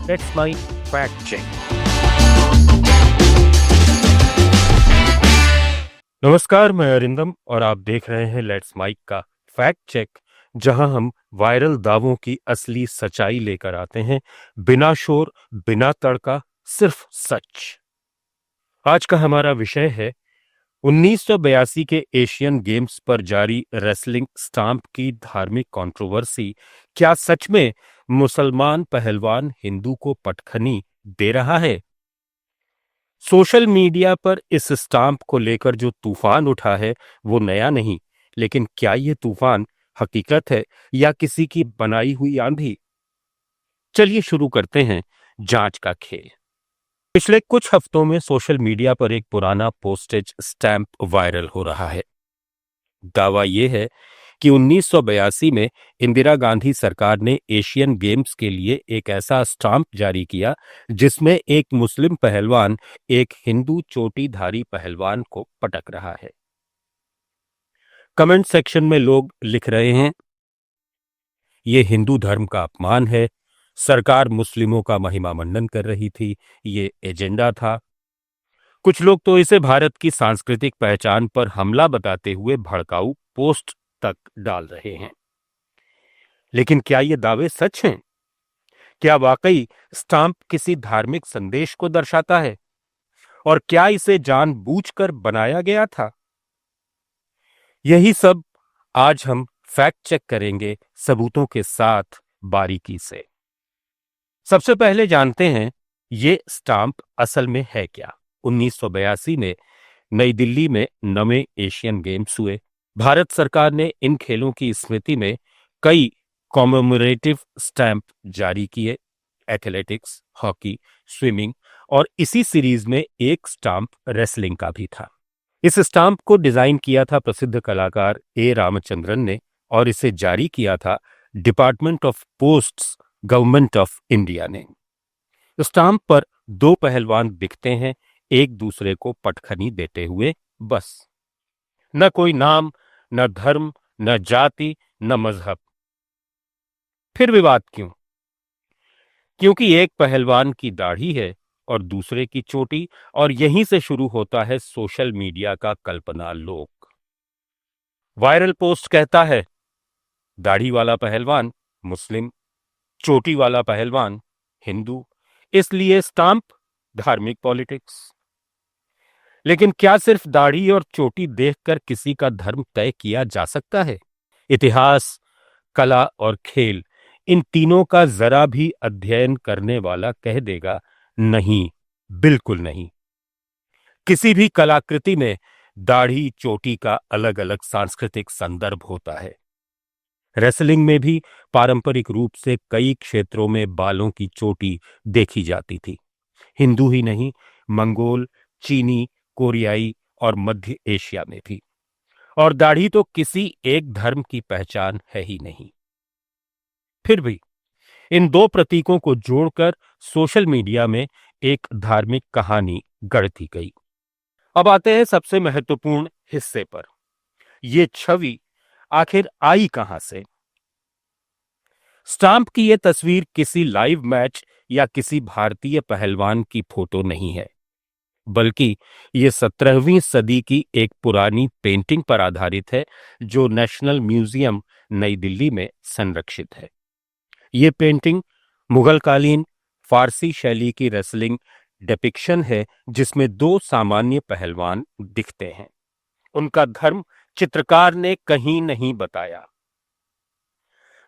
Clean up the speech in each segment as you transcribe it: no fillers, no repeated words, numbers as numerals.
That's my fact check. नमस्कार, मैं अरिंदम और आप देख रहे हैं लेट्स माइक का फैक्ट चेक, जहां हम वायरल दावों की असली सच्चाई लेकर आते हैं, बिना शोर, बिना तड़का, सिर्फ सच। आज का हमारा विषय है 1982 के एशियन गेम्स पर जारी रेसलिंग स्टाम्प की धार्मिक कंट्रोवर्सी। क्या सच में मुसलमान पहलवान हिंदू को पटखनी दे रहा है? सोशल मीडिया पर इस स्टाम्प को लेकर जो तूफान उठा है वो नया नहीं, लेकिन क्या ये तूफान हकीकत है या किसी की बनाई हुई आंधी? चलिए शुरू करते हैं जांच का खेल। पिछले कुछ हफ्तों में सोशल मीडिया पर एक पुराना पोस्टेज स्टैंप वायरल हो रहा है। दावा यह है कि 1982 में इंदिरा गांधी सरकार ने एशियन गेम्स के लिए एक ऐसा स्टाम्प जारी किया जिसमें एक मुस्लिम पहलवान एक हिंदू चोटीधारी पहलवान को पटक रहा है। कमेंट सेक्शन में लोग लिख रहे हैं, यह हिंदू धर्म का अपमान है, सरकार मुस्लिमों का महिमा मंडन कर रही थी, ये एजेंडा था। कुछ लोग तो इसे भारत की सांस्कृतिक पहचान पर हमला बताते हुए भड़काऊ पोस्ट तक डाल रहे हैं। लेकिन क्या ये दावे सच हैं? क्या वाकई स्टाम्प किसी धार्मिक संदेश को दर्शाता है? और क्या इसे जानबूझकर बनाया गया था? यही सब आज हम फैक्ट चेक करेंगे, सबूतों के साथ, बारीकी से। सबसे पहले जानते हैं ये स्टाम्प असल में है क्या। 1982 में नई दिल्ली में 9वें एशियन गेम्स हुए। भारत सरकार ने इन खेलों की स्मृति में कई कॉमेमोरेटिव स्टैंप जारी किए, एथलेटिक्स, हॉकी, स्विमिंग, और इसी सीरीज में एक स्टाम्प रेसलिंग का भी था। इस स्टाम्प को डिजाइन किया था प्रसिद्ध कलाकार ए रामचंद्रन ने और इसे जारी किया था department of posts, government of India ने। स्टाम्प पर दो पहलवान दिखते हैं एक दूसरे को पटखनी देते हुए, बस। न कोई नाम, न धर्म, न जाति, न मजहब। फिर विवाद क्यों? क्योंकि एक पहलवान की दाढ़ी है और दूसरे की चोटी, और यहीं से शुरू होता है सोशल मीडिया का कल्पना लोक। वायरल पोस्ट कहता है, दाढ़ी वाला पहलवान मुस्लिम, चोटी वाला पहलवान हिंदू, इसलिए स्टाम्प धार्मिक पॉलिटिक्स। लेकिन क्या सिर्फ दाढ़ी और चोटी देखकर किसी का धर्म तय किया जा सकता है? इतिहास, कला और खेल, इन तीनों का जरा भी अध्ययन करने वाला कह देगा, नहीं, बिल्कुल नहीं। किसी भी कलाकृति में दाढ़ी, चोटी का अलग अलग सांस्कृतिक संदर्भ होता है। रेसलिंग में भी पारंपरिक रूप से कई क्षेत्रों में बालों की चोटी देखी जाती थी। हिंदू ही नहीं, मंगोल, चीनी, कोरियाई और मध्य एशिया में भी। और दाढ़ी तो किसी एक धर्म की पहचान है ही नहीं। फिर भी इन दो प्रतीकों को जोड़कर सोशल मीडिया में एक धार्मिक कहानी गढ़ दी गई। अब आते हैं सबसे महत्वपूर्ण हिस्से पर। ये छवि आखिर आई कहां से? स्टाम्प की यह तस्वीर किसी लाइव मैच या किसी भारतीय पहलवान की फोटो नहीं है, बल्कि ये 17वीं सदी की एक पुरानी पेंटिंग पर आधारित है जो नेशनल म्यूजियम नई दिल्ली में संरक्षित है। ये पेंटिंग मुगलकालीन फारसी शैली की रेसलिंग डिपिक्शन है जिसमें दो सामान्य पहलवान दिखते हैं। उनका धर्म चित्रकार ने कहीं नहीं बताया।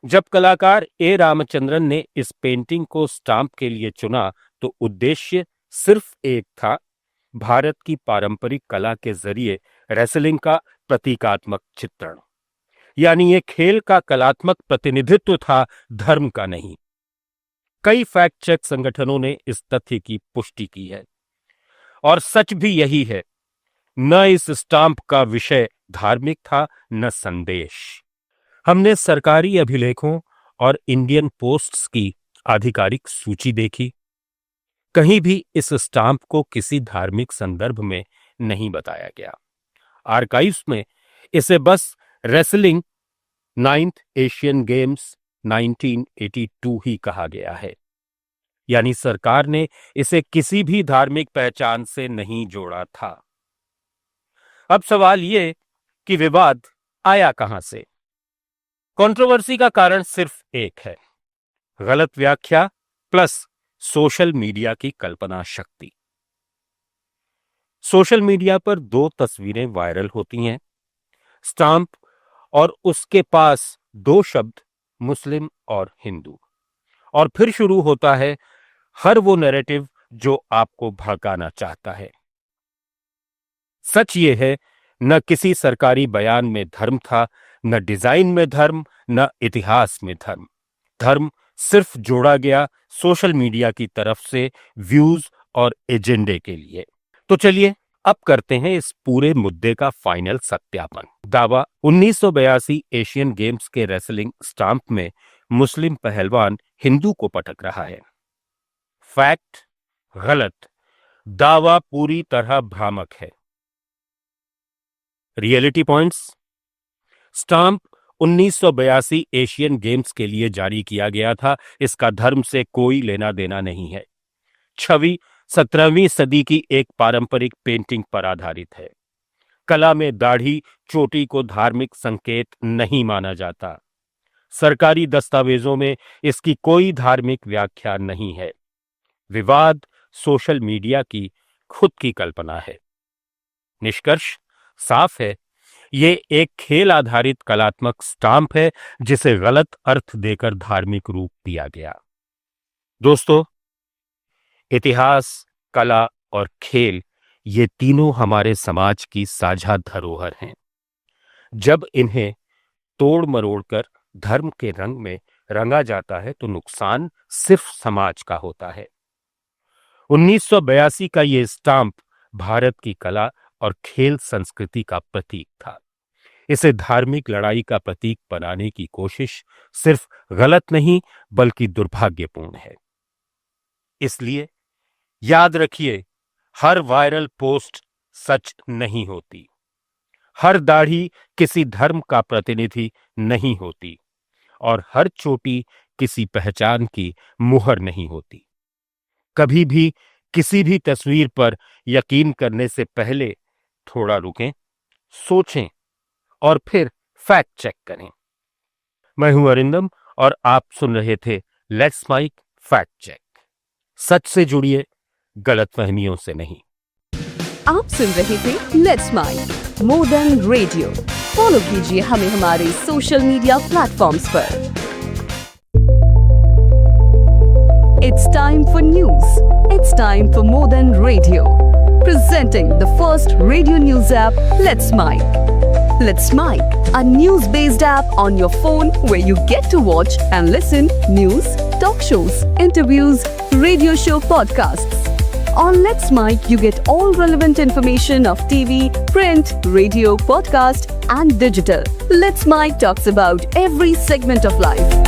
जब कलाकार ए रामचंद्रन ने इस पेंटिंग को स्टाम्प के लिए चुना तो उद्देश्य सिर्फ एक था, भारत की पारंपरिक कला के जरिए रेसलिंग का प्रतीकात्मक चित्रण। यानी ये खेल का कलात्मक प्रतिनिधित्व था, धर्म का नहीं। कई फैक्ट चेक संगठनों ने इस तथ्य की पुष्टि की है और सच भी यही है। न इस स्टाम्प का विषय धार्मिक था, न संदेश। हमने सरकारी अभिलेखों और इंडियन पोस्ट्स की आधिकारिक सूची देखी। कहीं भी इस स्टाम्प को किसी धार्मिक संदर्भ में नहीं बताया गया। आर्काइव्स में इसे बस रेसलिंग 9th एशियन गेम्स 1982 ही कहा गया है। यानी सरकार ने इसे किसी भी धार्मिक पहचान से नहीं जोड़ा था। अब सवाल ये कि विवाद आया कहां से? कंट्रोवर्सी का कारण सिर्फ एक है, गलत व्याख्या प्लस सोशल मीडिया की कल्पना शक्ति। सोशल मीडिया पर 2 तस्वीरें वायरल होती हैं, स्टाम्प और उसके पास 2 शब्द मुस्लिम और हिंदू, और फिर शुरू होता है हर वो नैरेटिव जो आपको भड़काना चाहता है। सच ये है, न किसी सरकारी बयान में धर्म था, न डिजाइन में धर्म, न इतिहास में धर्म। धर्म सिर्फ जोड़ा गया सोशल मीडिया की तरफ से व्यूज और एजेंडे के लिए। तो चलिए अब करते हैं इस पूरे मुद्दे का फाइनल सत्यापन। दावा 1982 एशियन गेम्स के रेसलिंग स्टाम्प में मुस्लिम पहलवान हिंदू को पटक रहा है। फैक्ट गलत, दावा पूरी तरह भ्रामक है। Reality points, stamp 1982 Asian games के लिए जारी किया गया था, इसका धर्म से कोई लेना देना नहीं है। छवि 17वीं सदी की एक पारंपरिक पेंटिंग पर आधारित है। कला में दाढ़ी चोटी को धार्मिक संकेत नहीं माना जाता। सरकारी दस्तावेजों में इसकी कोई धार्मिक व्याख्या नहीं है। विवाद सोशल मीडिया की खुद की कल्पना है। निष्कर्ष साफ है, ये एक खेल आधारित कलात्मक स्टाम्प है जिसे गलत अर्थ देकर धार्मिक रूप दिया गया। दोस्तों, इतिहास, कला और खेल ये तीनों हमारे समाज की साझा धरोहर हैं। जब इन्हें तोड़ मरोड़कर धर्म के रंग में रंगा जाता है तो नुकसान सिर्फ समाज का होता है। 1982 का ये स्टाम्प भारत की कला और खेल संस्कृति का प्रतीक था। इसे धार्मिक लड़ाई का प्रतीक बनाने की कोशिश सिर्फ गलत नहीं बल्कि दुर्भाग्यपूर्ण है। इसलिए याद रखिए, हर वायरल पोस्ट सच नहीं होती, हर दाढ़ी किसी धर्म का प्रतिनिधि नहीं होती, और हर चोटी किसी पहचान की मुहर नहीं होती। कभी भी किसी भी तस्वीर पर यकीन करने से पहले थोड़ा रुकें, सोचें और फिर फैक्ट चेक करें। मैं हूं अरिंदम और आप सुन रहे थे लेट्स माइक फैक्ट चेक। सच से जुड़िए, गलतफहमियों से नहीं। आप सुन रहे थे let's mic more than radio. Follow कीजिए हमें हमारे सोशल मीडिया प्लेटफॉर्म्स पर। It's time for news. It's time for more than radio. Presenting the first radio news app, Let's Mic. Let's Mic, a news-based app on your phone where you get to watch and listen news, talk shows, interviews, radio show podcasts. On Let's Mic, you get all relevant information of TV, print, radio, podcast, and digital. Let's Mic talks about every segment of life.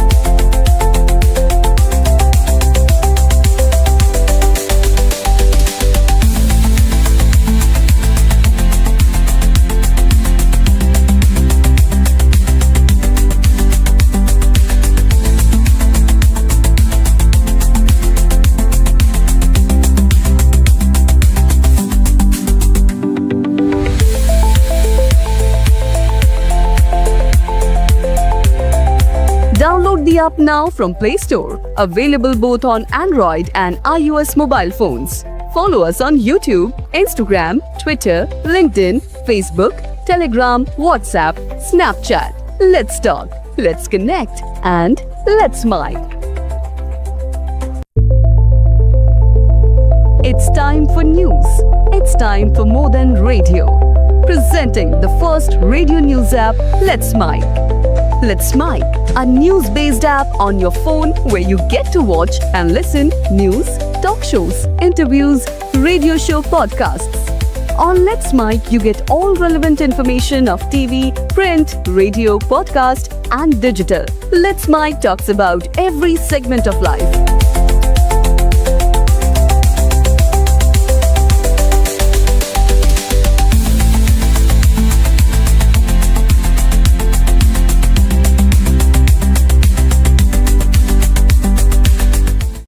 Download the app now from Play Store. Available both on Android and iOS mobile phones. Follow us on YouTube, Instagram, Twitter, LinkedIn, Facebook, Telegram, WhatsApp, Snapchat. Let's talk, let's connect, and let's mic. It's time for news. It's time for more than radio. Presenting the first radio news app, Let's Mic. Let's Mic, a news-based app on your phone where you get to watch and listen news, talk shows, interviews, radio show podcasts. On Let's Mic, you get all relevant information of TV, print, radio, podcast, and digital. Let's Mic talks about every segment of life.